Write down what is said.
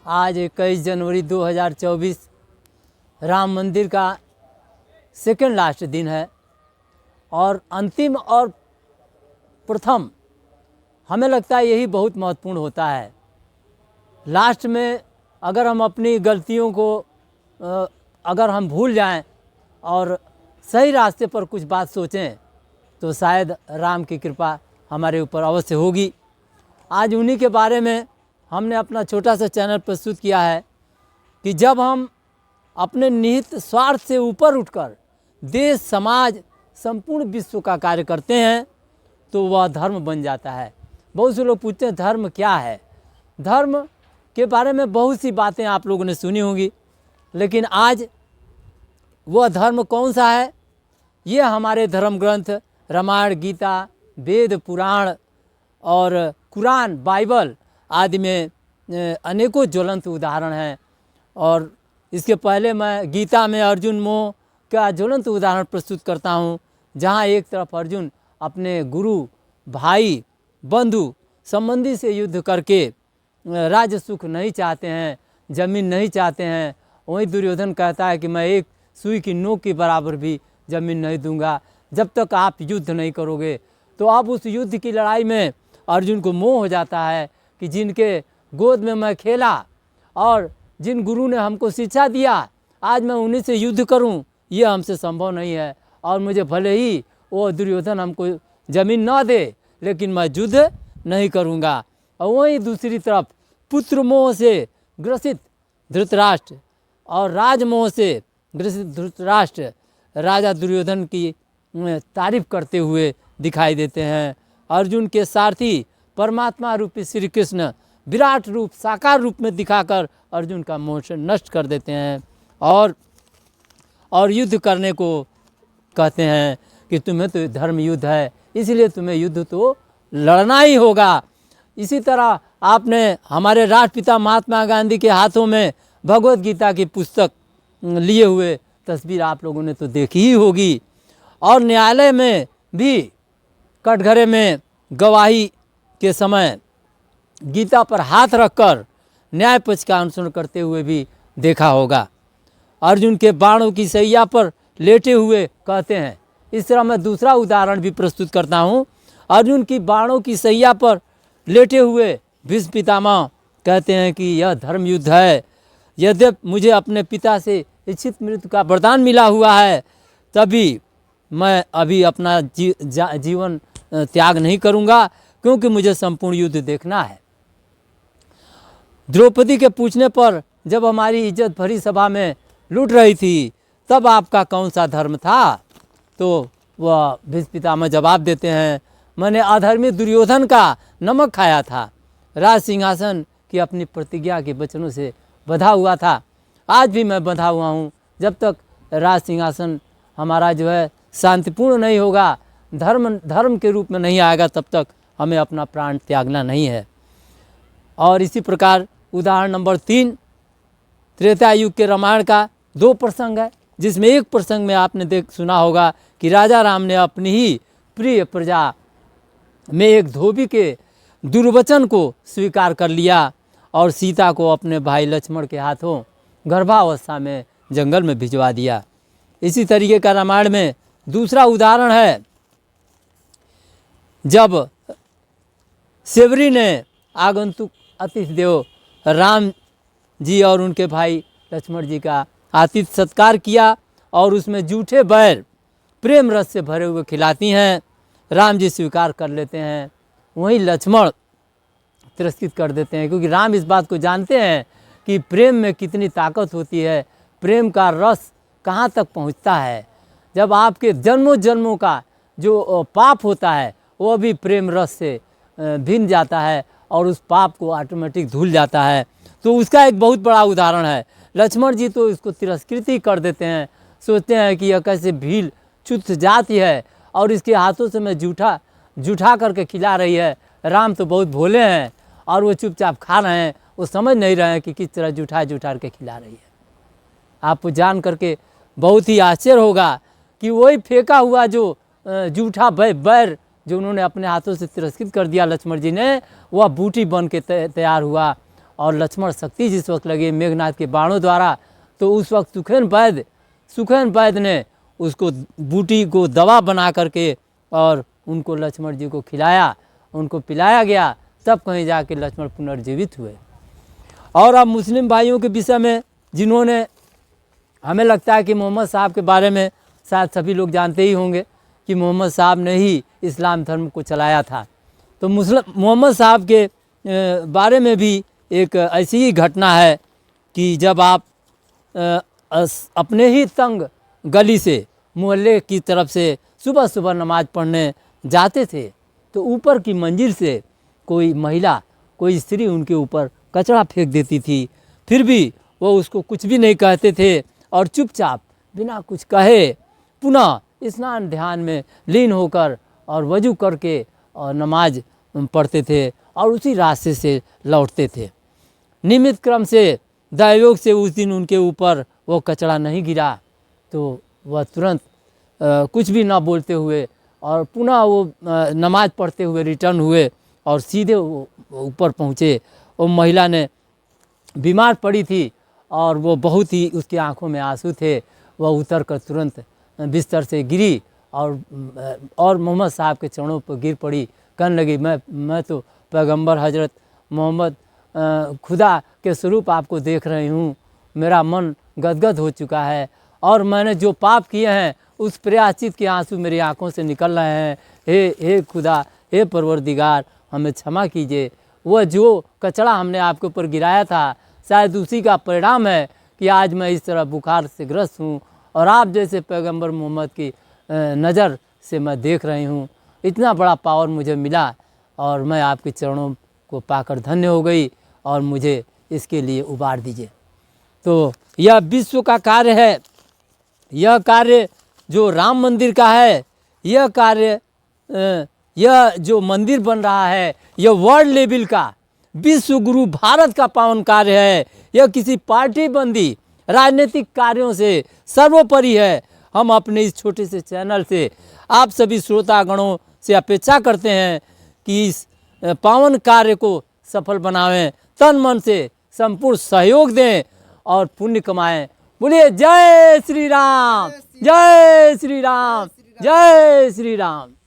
आज 21 जनवरी 2024 राम मंदिर का सेकेंड लास्ट दिन है और अंतिम और प्रथम हमें लगता है यही बहुत महत्वपूर्ण होता है। लास्ट में अगर हम अपनी गलतियों को अगर हम भूल जाएं और सही रास्ते पर कुछ बात सोचें तो शायद राम की कृपा हमारे ऊपर अवश्य होगी। आज उन्हीं के बारे में हमने अपना छोटा सा चैनल प्रस्तुत किया है कि जब हम अपने निहित स्वार्थ से ऊपर उठकर देश, समाज, संपूर्ण विश्व का कार्य करते हैं तो वह धर्म बन जाता है। बहुत से लोग पूछते हैं धर्म क्या है। धर्म के बारे में बहुत सी बातें आप लोगों ने सुनी होंगी, लेकिन आज वह धर्म कौन सा है ये हमारे धर्म ग्रंथ रामायण, गीता, वेद, पुराण और कुरान, बाइबल आदि में अनेकों ज्वलंत उदाहरण हैं। और इसके पहले मैं गीता में अर्जुन मोह का ज्वलंत उदाहरण प्रस्तुत करता हूँ, जहाँ एक तरफ अर्जुन अपने गुरु, भाई, बंधु, संबंधी से युद्ध करके राज्य सुख नहीं चाहते हैं, जमीन नहीं चाहते हैं। वहीं दुर्योधन कहता है कि मैं एक सुई की नोक के बराबर भी जमीन नहीं दूंगा जब तक आप युद्ध नहीं करोगे। तो अब उस युद्ध की लड़ाई में अर्जुन को मोह हो जाता है कि जिनके गोद में मैं खेला और जिन गुरु ने हमको शिक्षा दिया आज मैं उन्हीं से युद्ध करूं, ये हमसे संभव नहीं है। और मुझे भले ही वो दुर्योधन हमको ज़मीन न दे लेकिन मैं युद्ध नहीं करूंगा। और वहीं दूसरी तरफ पुत्र मोह से ग्रसित धृतराष्ट्र और राजमोह से ग्रसित धृतराष्ट्र राजा दुर्योधन की तारीफ करते हुए दिखाई देते हैं। अर्जुन के सारथी परमात्मा रूपी श्री कृष्ण विराट रूप, साकार रूप में दिखाकर अर्जुन का मोह नष्ट कर देते हैं और युद्ध करने को कहते हैं कि तुम्हें तो धर्म युद्ध है, इसलिए तुम्हें युद्ध तो लड़ना ही होगा। इसी तरह आपने हमारे राष्ट्रपिता महात्मा गांधी के हाथों में भगवत गीता की पुस्तक लिए हुए तस्वीर आप लोगों ने तो देखी ही होगी। और न्यायालय में भी कटघरे में गवाही के समय गीता पर हाथ रखकर न्याय पक्ष का अनुसरण करते हुए भी देखा होगा। अर्जुन के बाणों की सैया पर लेटे हुए कहते हैं। इस तरह मैं दूसरा उदाहरण भी प्रस्तुत करता हूँ। अर्जुन की बाणों की सैया पर लेटे हुए भीष्म पितामह कहते हैं कि यह धर्म युद्ध है। यद्यपि मुझे अपने पिता से इच्छित मृत्यु का वरदान मिला हुआ है तभी मैं अभी अपना जीवन त्याग नहीं करूँगा, क्योंकि मुझे संपूर्ण युद्ध देखना है। द्रौपदी के पूछने पर जब हमारी इज्जत भरी सभा में लूट रही थी तब आपका कौन सा धर्म था, तो वह भीष्म पितामह जवाब देते हैं मैंने अधर्मी दुर्योधन का नमक खाया था, राज सिंहासन की अपनी प्रतिज्ञा के वचनों से बंधा हुआ था। आज भी मैं बंधा हुआ हूँ। जब तक राज सिंहासन हमारा जो है शांतिपूर्ण नहीं होगा, धर्म के रूप में नहीं आएगा, तब तक हमें अपना प्राण त्यागना नहीं है। और इसी प्रकार उदाहरण नंबर 3 त्रेता युग के रामायण का 2 प्रसंग है, जिसमें एक प्रसंग में आपने सुना होगा कि राजा राम ने अपनी ही प्रिय प्रजा में एक धोबी के दुर्वचन को स्वीकार कर लिया और सीता को अपने भाई लक्ष्मण के हाथों गर्भावस्था में जंगल में भिजवा दिया। इसी तरीके का रामायण में दूसरा उदाहरण है जब सेवरी ने आगंतुक अतिथि देव राम जी और उनके भाई लक्ष्मण जी का आतिथ्य सत्कार किया और उसमें जूठे बैर प्रेम रस से भरे हुए खिलाती हैं। राम जी स्वीकार कर लेते हैं, वहीं लक्ष्मण तिरस्कृत कर देते हैं, क्योंकि राम इस बात को जानते हैं कि प्रेम में कितनी ताकत होती है, प्रेम का रस कहाँ तक पहुँचता है। जब आपके जन्मों जन्मों का जो पाप होता है वो भी प्रेम रस से भिन्न जाता है और उस पाप को ऑटोमेटिक धुल जाता है। तो उसका एक बहुत बड़ा उदाहरण है। लक्ष्मण जी तो इसको तिरस्कृत ही कर देते हैं, सोचते हैं कि यह कैसे भील क्षुद्र जाति है और इसके हाथों से मैं जूठा करके खिला रही है। राम तो बहुत भोले हैं और वो चुपचाप खा रहे हैं, वो समझ नहीं रहे हैं कि किस तरह जूठा के खिला रही है। आपको जान करके बहुत ही आश्चर्य होगा कि वही फेंका हुआ जो जूठा बैर जो उन्होंने अपने हाथों से तिरस्कृत कर दिया लक्ष्मण जी ने, वह बूटी बन के तैयार हुआ और लक्ष्मण शक्ति जिस वक्त लगे मेघनाथ के बाणों द्वारा, तो उस वक्त सुखेन वैद ने उसको बूटी को दवा बना करके और उनको लक्ष्मण जी को खिलाया, उनको पिलाया गया, तब कहीं जाके लक्ष्मण पुनर्जीवित हुए। और अब मुस्लिम भाइयों के विषय में, जिन्होंने, हमें लगता है कि मोहम्मद साहब के बारे में शायद सभी लोग जानते ही होंगे कि मोहम्मद साहब ने ही इस्लाम धर्म को चलाया था। तो मोहम्मद साहब के बारे में भी एक ऐसी ही घटना है कि जब आप अपने ही तंग गली से, मोहल्ले की तरफ से सुबह सुबह नमाज़ पढ़ने जाते थे, तो ऊपर की मंजिल से कोई महिला, कोई स्त्री उनके ऊपर कचरा फेंक देती थी, फिर भी वो उसको कुछ भी नहीं कहते थे और चुपचाप बिना कुछ कहे पुनः स्नान ध्यान में लीन होकर और वजू करके और नमाज पढ़ते थे और उसी रास्ते से लौटते थे। नियमित क्रम से दैवयोग से उस दिन उनके ऊपर वो कचरा नहीं गिरा, तो वह तुरंत कुछ भी ना बोलते हुए और पुनः वो नमाज पढ़ते हुए रिटर्न हुए और सीधे ऊपर पहुँचे। वो महिला ने बीमार पड़ी थी और वो बहुत ही, उसकी आंखों में आंसू थे, वह उतर कर तुरंत बिस्तर से गिरी और मोहम्मद साहब के चरणों पर गिर पड़ी, कहने लगी, मैं तो पैगंबर हजरत मोहम्मद खुदा के स्वरूप आपको देख रही हूँ, मेरा मन गदगद हो चुका है और मैंने जो पाप किए हैं उस प्रायश्चित के आंसू मेरी आंखों से निकल रहे हैं। हे खुदा, हे परवरदिगार, हमें क्षमा कीजिए। वह जो कचरा हमने आपके ऊपर गिराया था, शायद उसी का परिणाम है कि आज मैं इस तरह बुखार से ग्रस्त हूँ और आप जैसे पैगंबर मोहम्मद की नज़र से मैं देख रही हूँ। इतना बड़ा पावर मुझे मिला और मैं आपके चरणों को पाकर धन्य हो गई और मुझे इसके लिए उबार दीजिए। तो यह विश्व का कार्य है, यह कार्य जो राम मंदिर का है, यह कार्य, यह जो मंदिर बन रहा है, यह वर्ल्ड लेवल का विश्व गुरु भारत का पावन कार्य है। यह किसी पार्टी बंदी राजनीतिक कार्यों से सर्वोपरि है। हम अपने इस छोटे से चैनल से आप सभी श्रोतागणों से अपेक्षा करते हैं कि इस पावन कार्य को सफल बनावें, तन मन से संपूर्ण सहयोग दें और पुण्य कमाएं। बोलिए जय श्री राम, जय श्री राम, जय श्री राम।